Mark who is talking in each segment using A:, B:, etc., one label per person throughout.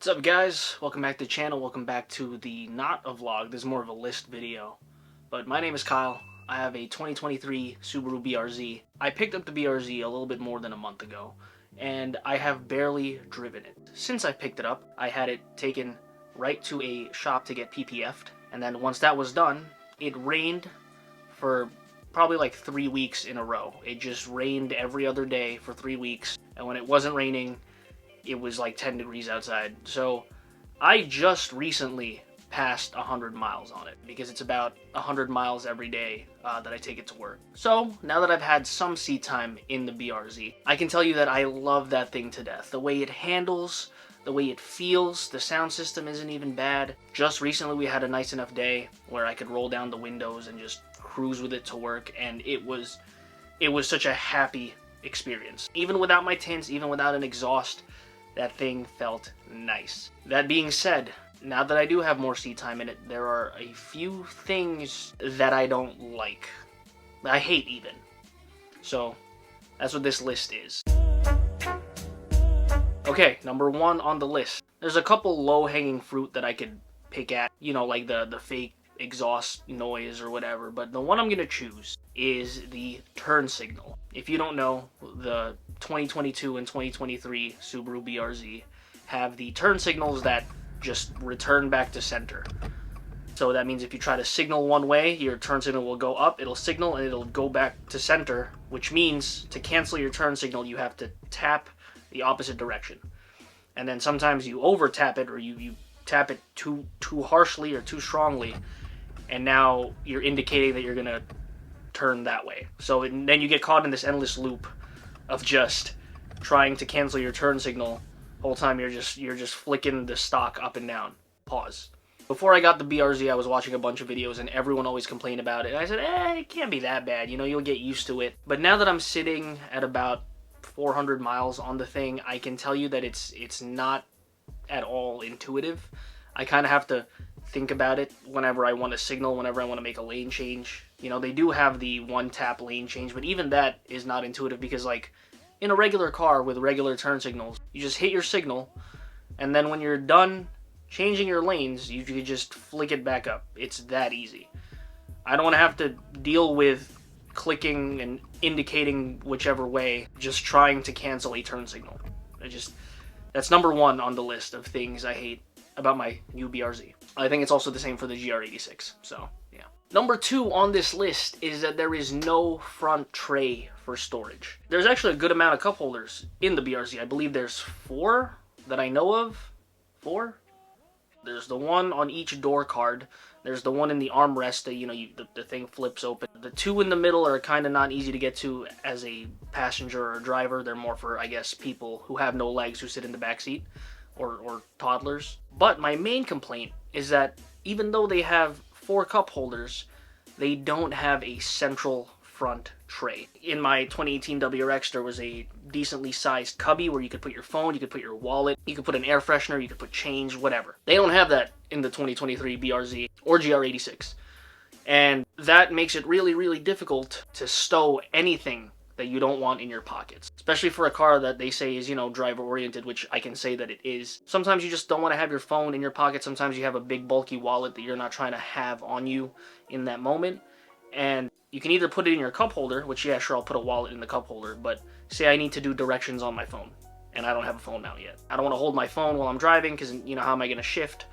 A: What's up guys? Welcome back to the channel. Welcome back to the not a vlog. This is more of a list video. But my name is Kyle. I have a 2023 Subaru BRZ. I picked up the BRZ a little bit more than a month ago, and I have barely driven it. Since I picked it up, I had it taken right to a shop to get PPF'd, and then once that was done, it rained for probably like 3 weeks in a row. It just rained every other day for 3 weeks, and when it wasn't raining, it was like 10 degrees outside. So I just recently passed 100 miles on it because it's about 100 miles every day that I take it to work. So now that I've had some seat time in the BRZ, I can tell you that I love that thing to death. The way it handles, the way it feels, the sound system isn't even bad. Just recently we had a nice enough day where I could roll down the windows and just cruise with it to work, and it was such a happy experience. Even without my tints, even without an exhaust, that thing felt nice. That being said, now that I do have more seat time in it, there are a few things that I don't like. I hate even. So that's what this list is. Okay, number one on the list. There's a couple low-hanging fruit that I could pick at, you know, like the fake exhaust noise or whatever, but the one I'm gonna choose is the turn signal. If you don't know, the 2022 and 2023 Subaru BRZ have the turn signals that just return back to center. So that means if you try to signal one way, your turn signal will go up, it'll signal, and it'll go back to center, which means to cancel your turn signal, you have to tap the opposite direction. And then sometimes you over tap it, or you tap it too harshly or too strongly, and now you're indicating that you're gonna turn that way. So then you get caught in this endless loop of just trying to cancel your turn signal. Whole time you're just flicking the stock up and down. Pause. Before I got the BRZ, I was watching a bunch of videos and everyone always complained about it. And I said, it can't be that bad, you know, you'll get used to it. But now that I'm sitting at about 400 miles on the thing, I can tell you that it's not at all intuitive. I kind of have to think about it whenever I want to signal, whenever I want to make a lane change. You know, they do have the one-tap lane change, but even that is not intuitive because, like, in a regular car with regular turn signals, you just hit your signal, and then when you're done changing your lanes, you can just flick it back up. It's that easy. I don't want to have to deal with clicking and indicating whichever way, just trying to cancel a turn signal. That's number one on the list of things I hate about my new BRZ. I think it's also the same for the GR86, so yeah. Number two on this list is that there is no front tray for storage. There's actually a good amount of cup holders in the BRZ. I believe there's 4 that I know of. 4? There's the one on each door card. There's the one in the armrest that, you know, the thing flips open. The 2 in the middle are kind of not easy to get to as a passenger or a driver. They're more for, I guess, people who have no legs who sit in the back seat, or toddlers. But my main complaint is that even though they have 4 cup holders, they don't have a central front tray. In my 2018 WRX, there was a decently sized cubby where you could put your phone, you could put your wallet, you could put an air freshener, you could put change, whatever. They don't have that in the 2023 BRZ or GR86. And that makes it really, really difficult to stow anything that you don't want in your pockets. Especially for a car that they say is, you know, driver-oriented, which I can say that it is. Sometimes you just don't want to have your phone in your pocket. Sometimes you have a big, bulky wallet that you're not trying to have on you in that moment. And you can either put it in your cup holder, which, yeah, sure, I'll put a wallet in the cup holder, but say I need to do directions on my phone, and I don't have a phone now yet. I don't want to hold my phone while I'm driving, because, you know, how am I going to shift?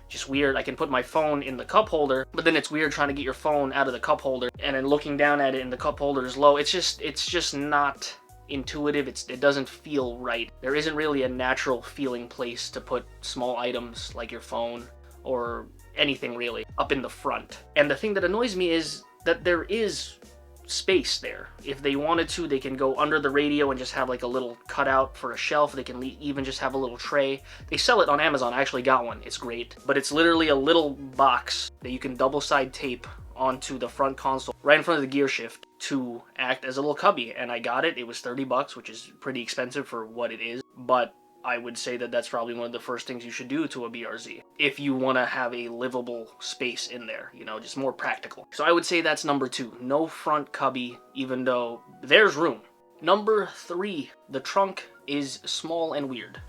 A: Just weird. I can put my phone in the cup holder, but then it's weird trying to get your phone out of the cup holder and then looking down at it and the cup holder is low. It's just not intuitive. It doesn't feel right. There isn't really a natural feeling place to put small items like your phone or anything really up in the front. And the thing that annoys me is that there is space there. If they wanted to, they can go under the radio and just have like a little cutout for a shelf. They can even just have a little tray. They sell it on Amazon. I actually got one. It's great. But it's literally a little box that you can double-side tape onto the front console right in front of the gear shift to act as a little cubby. And I got it. It was 30 bucks, which is pretty expensive for what it is. But I would say that that's probably one of the first things you should do to a BRZ if you want to have a livable space in there, you know, just more practical. So I would say that's number 2. No front cubby, even though there's room. Number 3, the trunk is small and weird.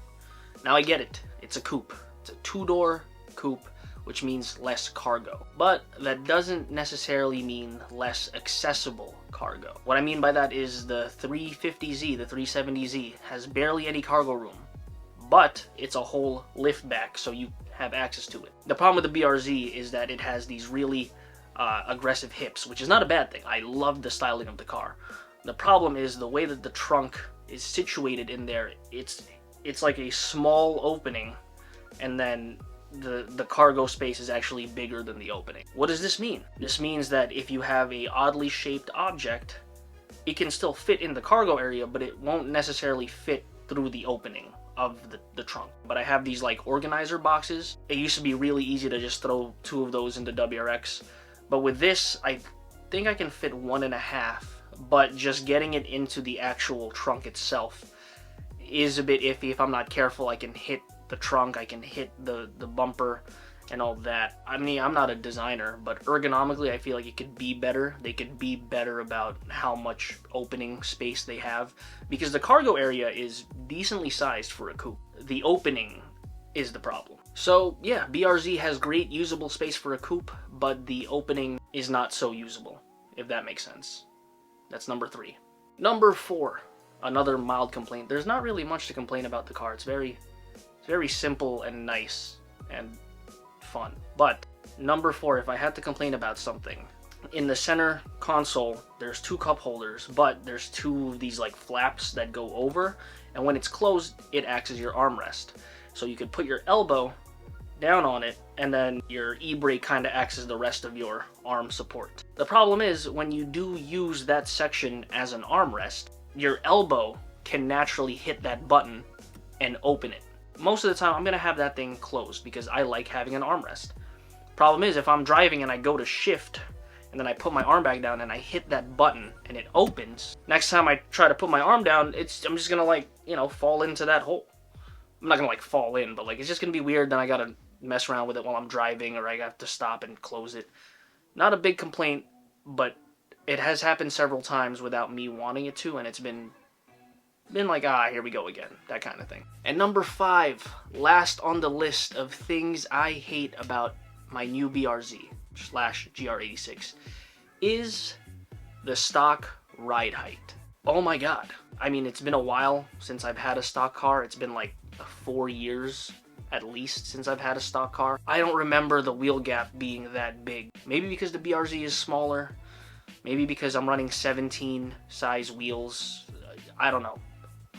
A: Now I get it. It's a coupe. It's a two-door coupe, which means less cargo. But that doesn't necessarily mean less accessible cargo. What I mean by that is the 350Z, the 370Z, has barely any cargo room, but it's a whole liftback, so you have access to it. The problem with the BRZ is that it has these really aggressive hips, which is not a bad thing. I love the styling of the car. The problem is the way that the trunk is situated in there. It's like a small opening, and then the cargo space is actually bigger than the opening. What does this mean? This means that if you have a oddly shaped object, it can still fit in the cargo area, but it won't necessarily fit through the opening of the trunk. But I have these like organizer boxes. It used to be really easy to just throw 2 of those into WRX, but with this, I think I can fit 1.5, but just getting it into the actual trunk itself is a bit iffy. If I'm not careful, I can hit the trunk, I can hit the bumper and all that. I mean, I'm not a designer, but ergonomically I feel like it could be better. They could be better about how much opening space they have, because the cargo area is decently sized for a coupe. The opening is the problem. So yeah, BRZ has great usable space for a coupe, but the opening is not so usable, if that makes sense. That's number 3. Number 4, another mild complaint. There's not really much to complain about the car. It's very simple and nice and fun. But number 4, if I had to complain about something, in the center console there's 2 cup holders, but there's 2 of these like flaps that go over, and when it's closed it acts as your armrest. So you could put your elbow down on it, and then your e-brake kind of acts as the rest of your arm support. The problem is, when you do use that section as an armrest, your elbow can naturally hit that button and open it. Most of the time I'm gonna have that thing closed because I like having an armrest. Problem is, if I'm driving and I go to shift and then I put my arm back down and I hit that button and it opens, next time I try to put my arm down, I'm just gonna like, you know, fall into that hole. I'm not gonna like fall in, but like it's just gonna be weird. Then I gotta mess around with it while I'm driving, or I have to stop and close it. Not a big complaint, but it has happened several times without me wanting it to, and it's been like, here we go again, that kind of thing. And number 5, last on the list of things I hate about my new BRZ / GR86, is the stock ride height. Oh my god. I mean, it's been a while since I've had a stock car. It's been like 4 years at least since I've had a stock car. I don't remember the wheel gap being that big. Maybe because the BRZ is smaller, maybe because I'm running 17 size wheels, I don't know.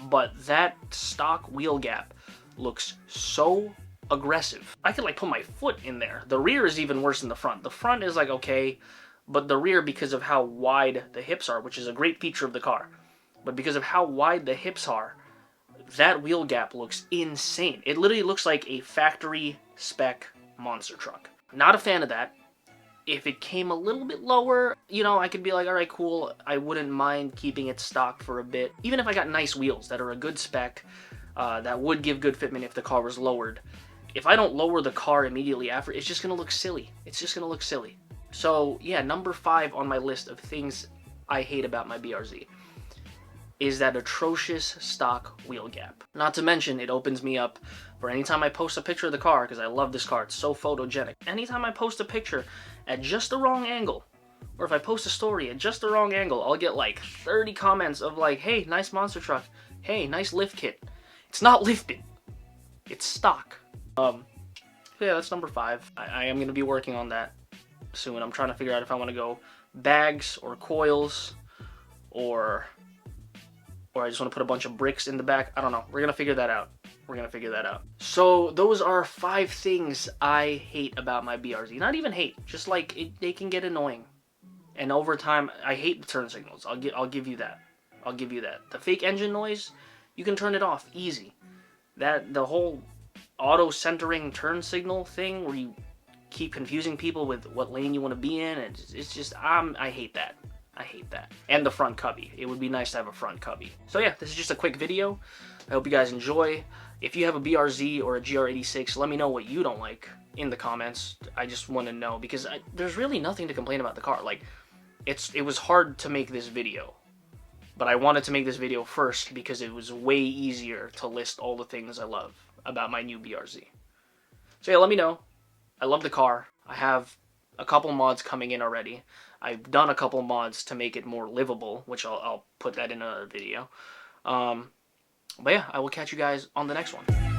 A: But that stock wheel gap looks so aggressive. I could like put my foot in there. The rear is even worse than the front. The front is like okay, but the rear, because of how wide the hips are, which is a great feature of the car, but because of how wide the hips are, that wheel gap looks insane. It literally looks like a factory spec monster truck. Not a fan of that. If it came a little bit lower, you know, I could be like, alright, cool, I wouldn't mind keeping it stock for a bit. Even if I got nice wheels that are a good spec, that would give good fitment if the car was lowered. If I don't lower the car immediately after, it's just gonna look silly. It's just gonna look silly. So yeah, number 5 on my list of things I hate about my BRZ is that atrocious stock wheel gap. Not to mention, it opens me up for anytime I post a picture of the car, because I love this car, it's so photogenic. Anytime I post a picture at just the wrong angle, or if I post a story at just the wrong angle, I'll get like 30 comments of like, hey, nice monster truck, hey, nice lift kit. It's not lifted, it's stock. Yeah, that's number 5. I am going to be working on that soon. I'm trying to figure out if I want to go bags or coils, or I just want to put a bunch of bricks in the back. I don't know. We're going to figure that out. So those are 5 things I hate about my BRZ. Not even hate, just like they can get annoying. And over time, I hate the turn signals. I'll give you that. The fake engine noise, you can turn it off easy. The whole auto centering turn signal thing where you keep confusing people with what lane you want to be in, it's just I hate that. And the front cubby. It would be nice to have a front cubby. So yeah, this is just a quick video. I hope you guys enjoy. If you have a BRZ or a GR86, let me know what you don't like in the comments. I just want to know, because there's really nothing to complain about the car. Like, it was hard to make this video, but I wanted to make this video first because it was way easier to list all the things I love about my new BRZ. So yeah, let me know. I love the car. I have a couple mods coming in already. I've done a couple mods to make it more livable, which I'll put that in a video. But yeah, I will catch you guys on the next one.